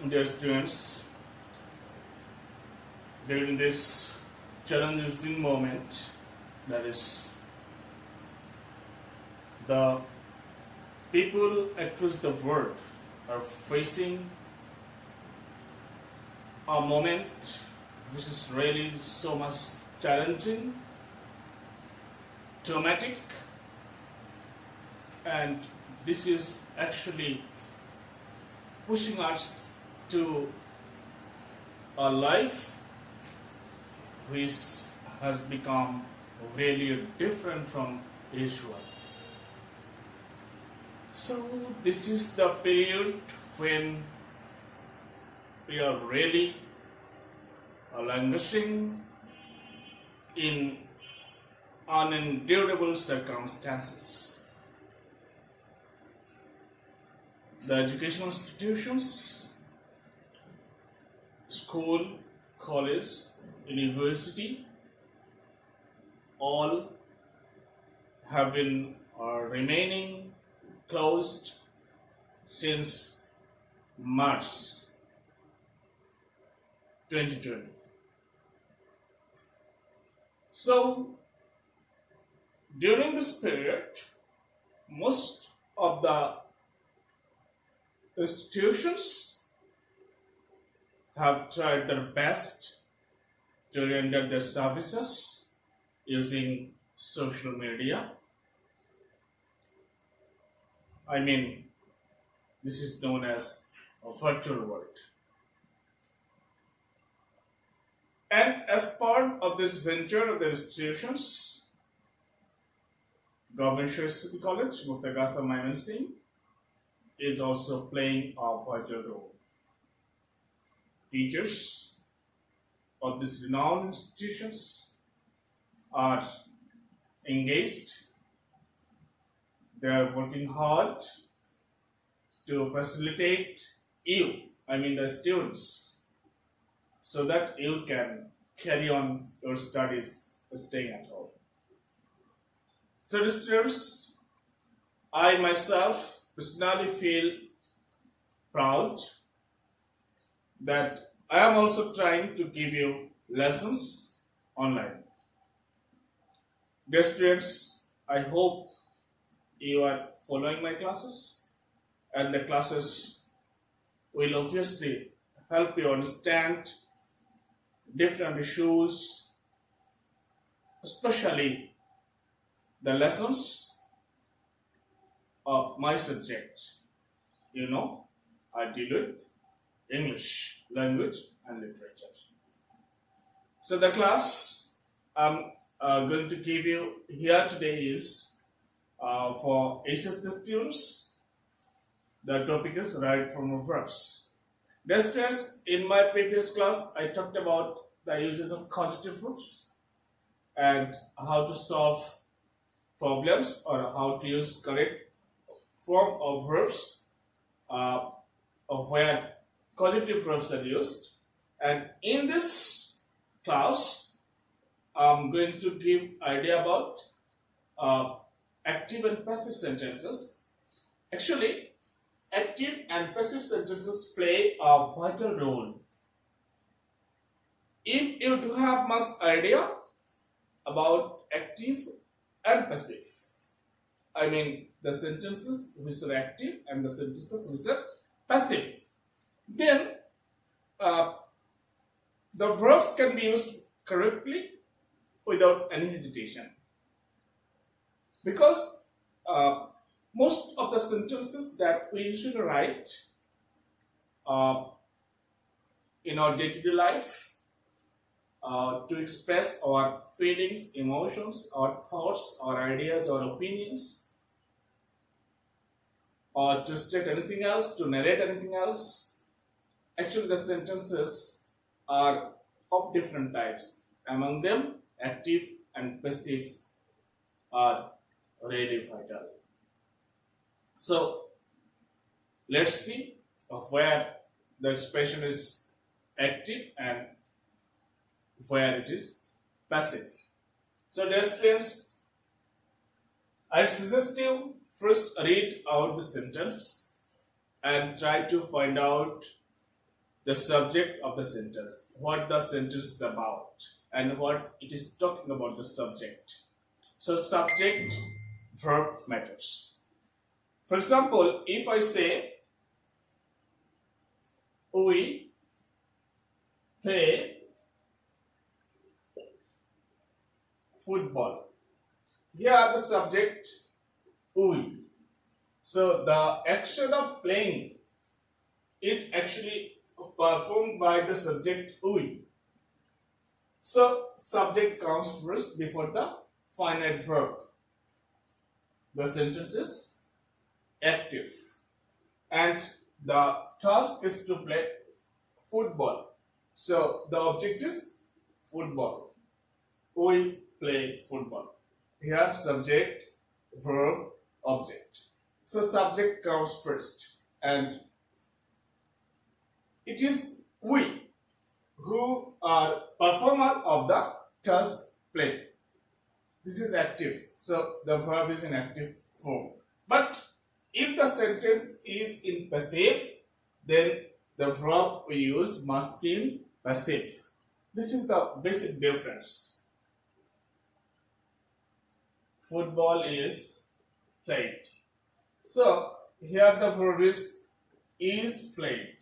Dear students, during this challenging moment, that is, the people across the world are facing a moment which is really so much challenging, traumatic, and this is actually pushing us to a life which has become really different from usual. So this is the period when we are really languishing in unendurable circumstances. The educational institutions, school, college, university, all have been remaining closed since March 2020. So, during this period, most of the institutions have tried their best to render their services using social media. I mean, this is known as a virtual world. And as part of this venture of the institutions, Government City College, Mutagasa Mymensingh, is also playing a vital role. Teachers of these renowned institutions are engaged. They are working hard to facilitate you, the students, so that you can carry on your studies staying at home. So, listeners, I myself personally feel proud that I am also trying to give you lessons online. Dear students, I hope you are following my classes, and the classes will obviously help you understand different issues, especially the lessons of my subject. I deal with English language and literature. So the class I'm going to give you here today is for HSC students. The topic is right from verbs. Dear students, in my previous class I talked about the uses of conjunctive verbs and how to solve problems or how to use correct form of verbs of where conjunctive verbs are used. And in this class, I'm going to give idea about active and passive sentences. Actually, active and passive sentences play a vital role. If you do have much idea about active and passive, the sentences which are active and the sentences which are passive, then the verbs can be used correctly without any hesitation. Because most of the sentences that we usually write in our day-to-day life to express our feelings, emotions, our thoughts, our ideas, our opinions, or to state anything else, to narrate anything else. Actually, the sentences are of different types. Among them, active and passive are really vital. So, let's see where the expression is active and where it is passive. So, dear students, I suggest you first read out the sentence and try to find out the subject of the sentence, what the sentence is about, and what it is talking about the subject. So subject verb matters. For example, if I say we play football, here the subject we. So the action of playing is actually performed by the subject we. So subject comes first before the finite verb. The sentence is active and the task is to play football. So the object is football. We play football. Here subject, verb, object. So subject comes first and it is we who are performer of the task play. This is active. So the verb is in active form. But if the sentence is in passive, then the verb we use must be in passive. This is the basic difference. Football is played. So here the verb is played.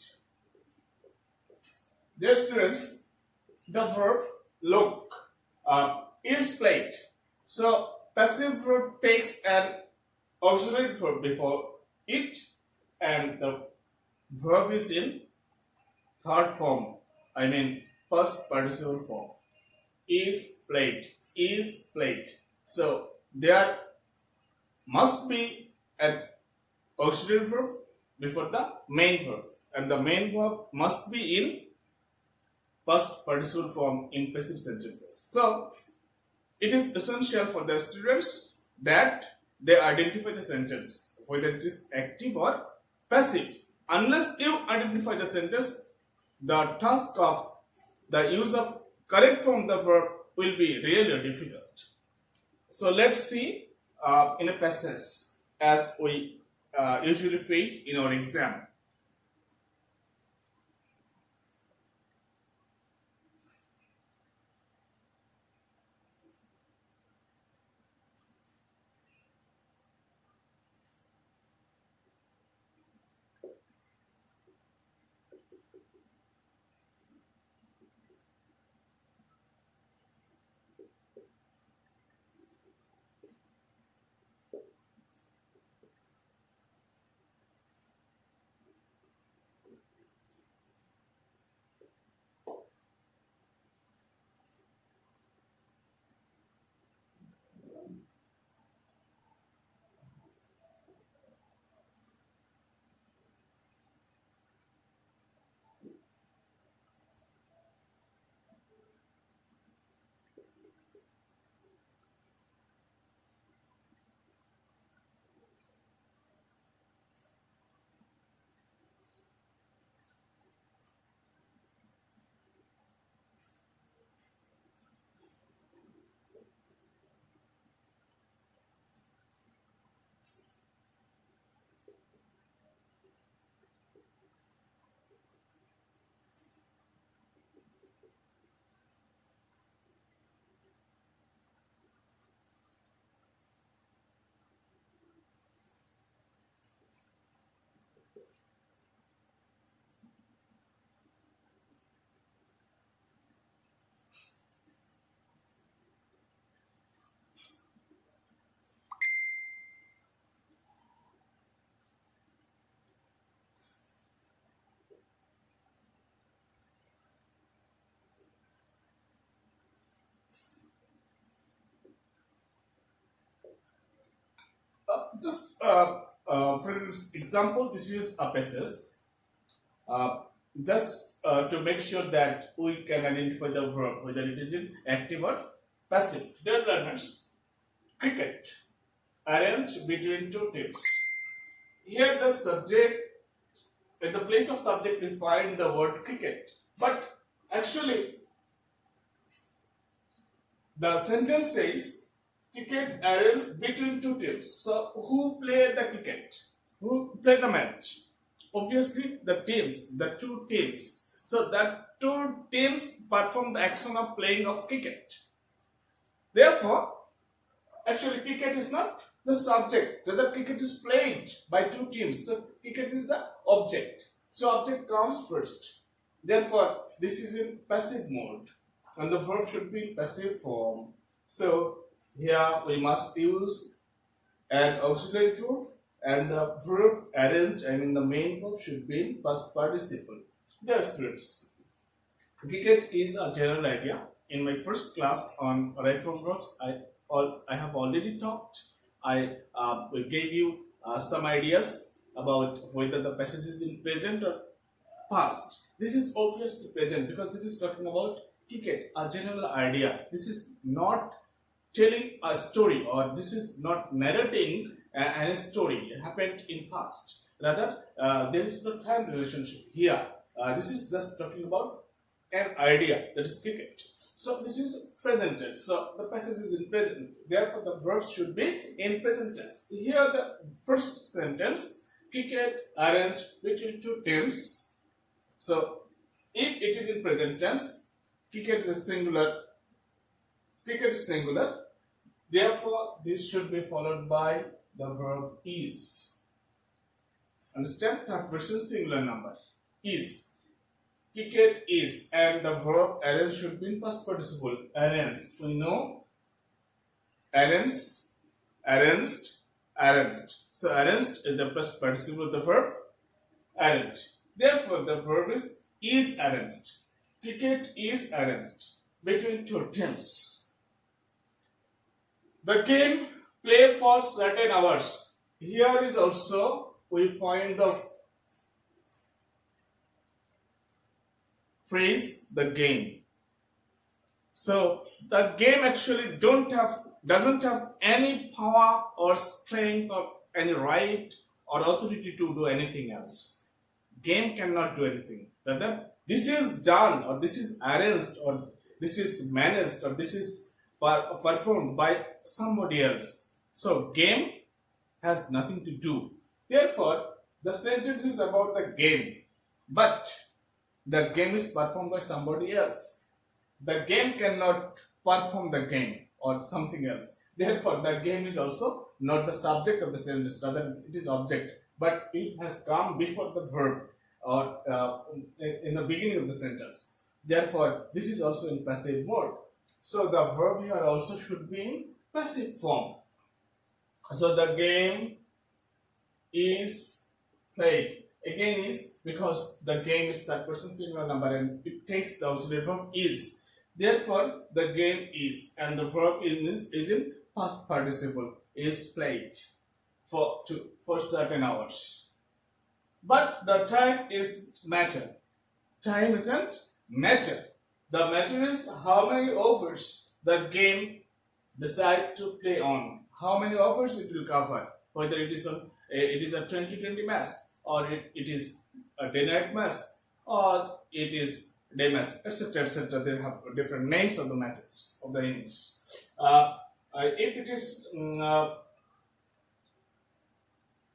Dear students, the verb look is played. So passive verb takes an auxiliary verb before it and the verb is in third form, I mean past participle form. Is played, is played. So there must be an auxiliary verb before the main verb and the main verb must be in past participle form in passive sentences. So it is essential for the students that they identify the sentence whether it is active or passive. Unless you identify the sentence, the task of the use of correct form of the verb will be really difficult. So let's see in a passage as we usually face in our exam. For example, this is a passage. Just to make sure that we can identify the verb whether it is in active or passive. Dear learners, cricket arranged between two teams. Here the subject, in the place of subject we find the word cricket, but actually the sentence says cricket arranged between two teams. So who play the cricket? Who play the match? Obviously the teams, the two teams. So that two teams perform the action of playing of cricket. Therefore, actually cricket is not the subject. Rather, cricket is played by two teams. So cricket is the object. So object comes first. Therefore, this is in passive mode, and the verb should be in passive form. So here we must use an auxiliary verb, and the verb arrange and in the main verb should be in past participle. Dear students, cricket is a general idea. In my first class on right from verbs, I have already talked. I gave you some ideas about whether the passage is in present or past. This is obviously present because this is talking about cricket, a general idea. This is not telling a story, or this is not narrating a story happened in past. Rather, there is no time relationship here. This is just talking about an idea, that is cricket. So this is present tense. So the passage is in present. Therefore, the verbs should be in present tense. Here, the first sentence: cricket arranged between two teams. So if it is in present tense, cricket is singular. Cricket is singular. Therefore, this should be followed by the verb is. Understand? Third person singular number is. Cricket is, and the verb arrange should be in past participle. Arranged. We know arranged, arranged, arranged. So arranged is the past participle of the verb arranged. Therefore, the verb is arranged. Cricket is arranged between two teams. The game played for certain hours. Here is also we find the phrase the game. So the game actually doesn't have any power or strength or any right or authority to do anything else. Game cannot do anything. Rather, this is done, or this is arranged, or this is managed, or this is performed by somebody else. So game has nothing to do. Therefore, the sentence is about the game, but the game is performed by somebody else. The game cannot perform the game or something else. Therefore, the game is also not the subject of the sentence, rather it is object, but it has come before the verb or in the beginning of the sentence. Therefore, this is also in passive mode. So the verb here also should be in passive form. So the game is played. Again is because the game is third person singular number and it takes the auxiliary verb is. Therefore, the game is, and the verb is in past participle, is played for certain hours. But the time is matter. Time isn't matter. The matter is how many overs the game decide to play on. How many overs it will cover. Whether it is a 20-20 match, or it is a day-night match, or it is day match, etc., etc. They have different names of the matches, of the innings. If it is,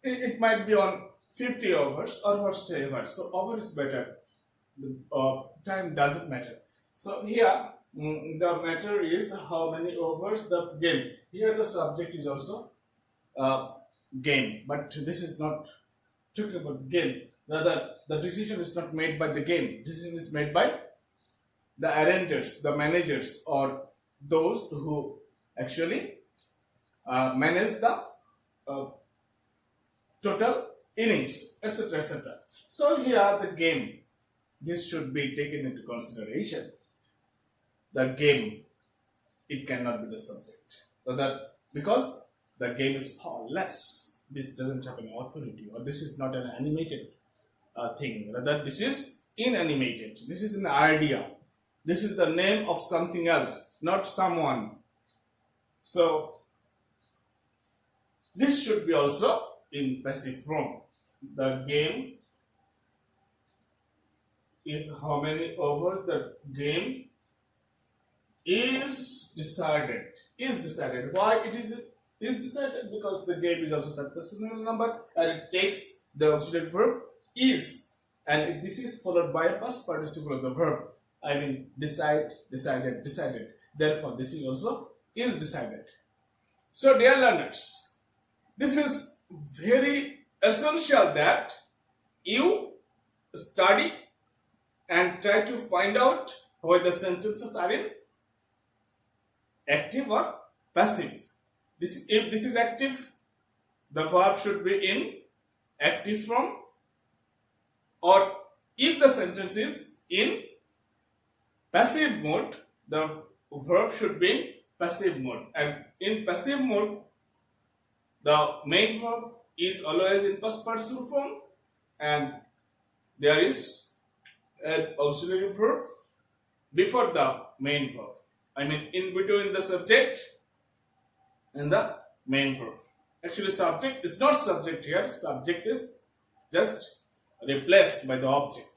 it might be on 50 overs or whatsoever. So over is better. Time doesn't matter. So here the matter is how many overs the game. Here the subject is also game, but this is not talking about the game. Rather, the decision is not made by the game. Decision is made by the arrangers, the managers, or those who actually manage the total innings, etc., etc. So here the game, this should be taken into consideration. The game, it cannot be the subject. Rather, because the game is powerless. This doesn't have any authority, or this is not an animated thing. Rather, this is inanimated. This is an idea. This is the name of something else, not someone. So, this should be also in passive form. The game is how many overs the game is decided. Is decided. Why it is decided? Because the game is also third person number and it takes the auxiliary verb is, and this is followed by a past participle of the verb. I mean decide, decided, decided. Therefore, this is also is decided. So, dear learners, this is very essential that you study and try to find out whether the sentences are in active or passive. If this is active, the verb should be in active form, or if the sentence is in passive mode, the verb should be in passive mode. And in passive mode, the main verb is always in past participle form, and there is an auxiliary verb before the main verb. I mean in between the subject and the main verb. Actually, subject is not subject here. Subject is just replaced by the object.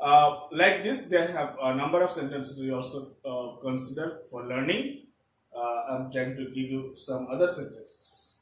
Like this, they have a number of sentences we also consider for learning. I'm trying to give you some other sentences.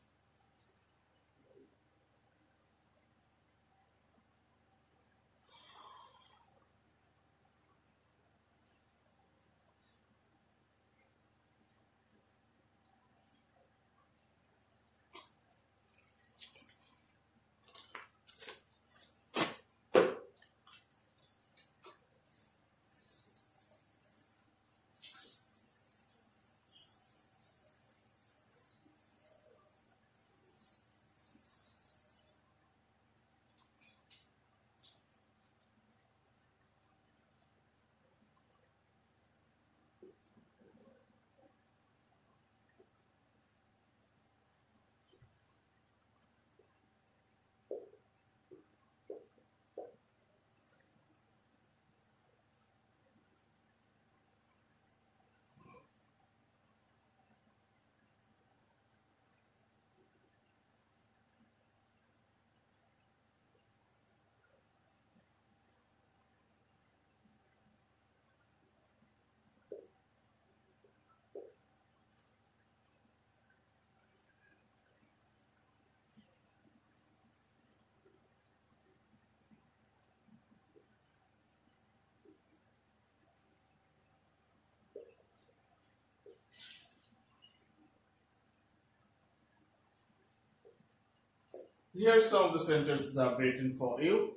Here are some of the sentences I've written for you.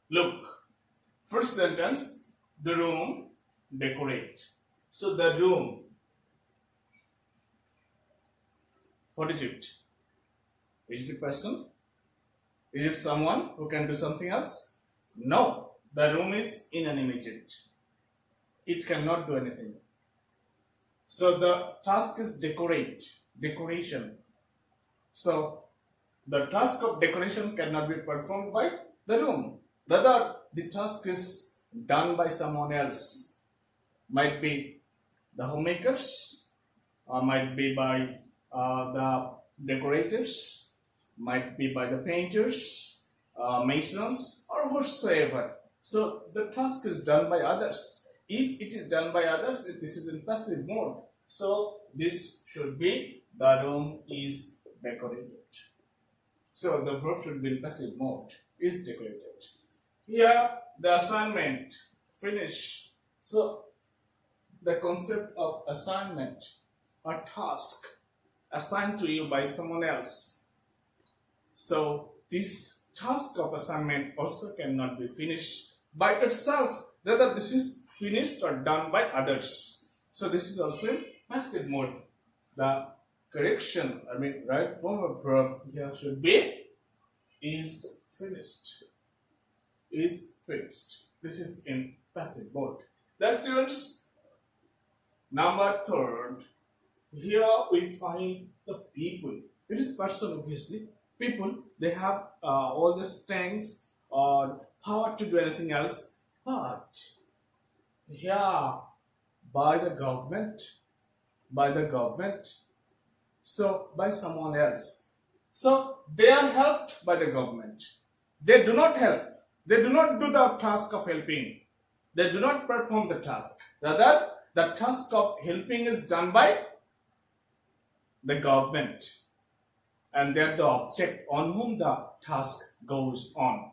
Look, first sentence, the room, decorate. So the room, what is it? Is it a person? Is it someone who can do something else? No, the room is inanimate. It cannot do anything. So the task is decorate, decoration. So the task of decoration cannot be performed by the room. Rather, the task is done by someone else. Might be the homemakers, or might be by the decorators, might be by the painters, masons, or whatsoever. So the task is done by others. If it is done by others, this is in passive mode. So this should be the room is decorated. So the verb should be in passive mode, is decorated. Here the assignment, finish. So the concept of assignment, a task assigned to you by someone else. So this task of assignment also cannot be finished by itself. Rather, this is finished or done by others. So this is also in passive mode. The correction, right form of verb here should be is finished. Is finished. This is in passive mode. That's students. Number third, here we find the people. It is person, obviously. People, they have all the strengths or power to do anything else, but here by the government, so by someone else. So they are helped by the government. They do not help. They do not do the task of helping. They do not perform the task. Rather, the task of helping is done by the government, and they are the object on whom the task goes on.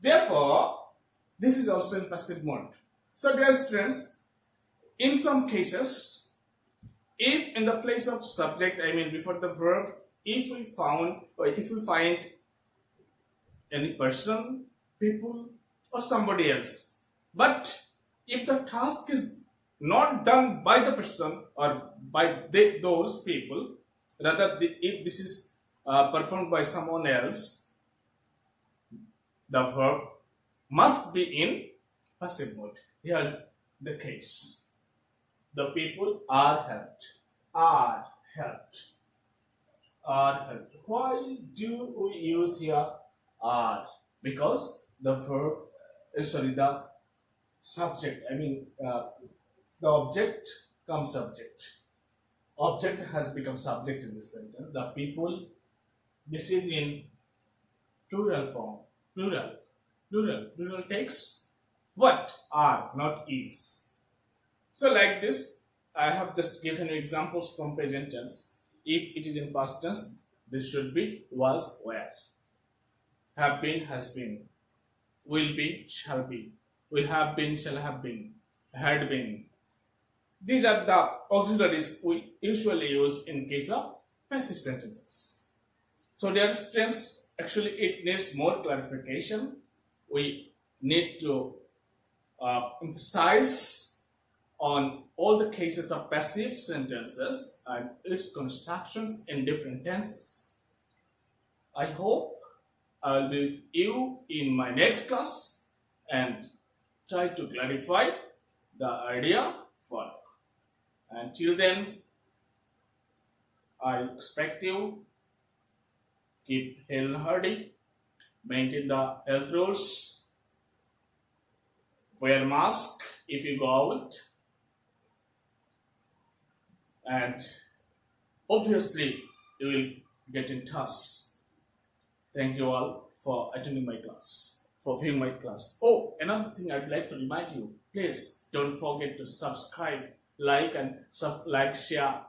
Therefore, This is also in passive mode. So dear students, in some cases, if in the place of subject, I mean before the verb, if we find any person, people, or somebody else, but if the task is not done by the person or by those people, rather if this is performed by someone else, the verb must be in passive mode. Here is the case. The people are helped. Are helped. Are helped. Why do we use here are? Because the verb, the subject, the object comes subject. Object has become subject in this sentence. The people, this is in plural form. Plural takes what? Are, not is. So like this, I have just given you examples from present tense. If it is in past tense, this should be was, were. Have been, has been. Will be, shall be. Will have been, shall have been. Had been. These are the auxiliaries we usually use in case of passive sentences. So dear students, actually it needs more clarification. We need to emphasize on all the cases of passive sentences and its constructions in different tenses. I hope I will be with you in my next class and try to clarify the idea further. Until then, I expect you keep hale and hearty, maintain the health rules, wear mask if you go out, and obviously you will get in touch. Thank you all for attending my class, for viewing my class. Oh, another thing I'd like to remind you, please don't forget to subscribe, like, share,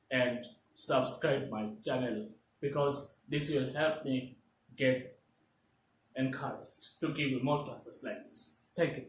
and subscribe my channel, because this will help me get encouraged to give you more classes like this. Thank you.